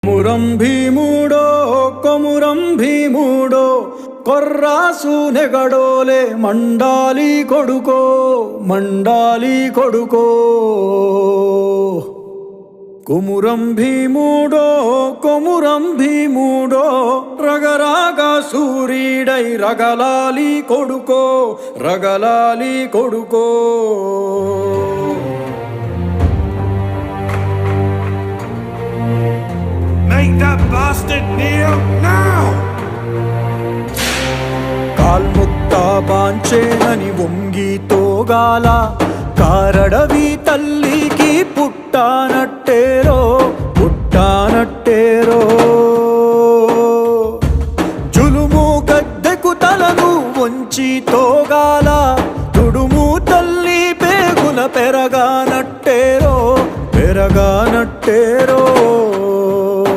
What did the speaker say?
కొమురం భీముడో కొమురం భీముడో కొర్రాసు నెగడోలే మండాలి కొడుకో మండాలి కొడుకో కొమురం భీముడో కొమురం భీముడో రగరాగా సూరీడై రగలాలి కొడుకో రగలాలి కొడుకో Make that bastard kneel now! కాల్ముక్తా బాంచేనని వంగి తోగాల కారడవి తల్లికి పుట్టానట్టేరో పుట్టానట్టేరో జులుము గద్దెకు తలను వంచి తోగాల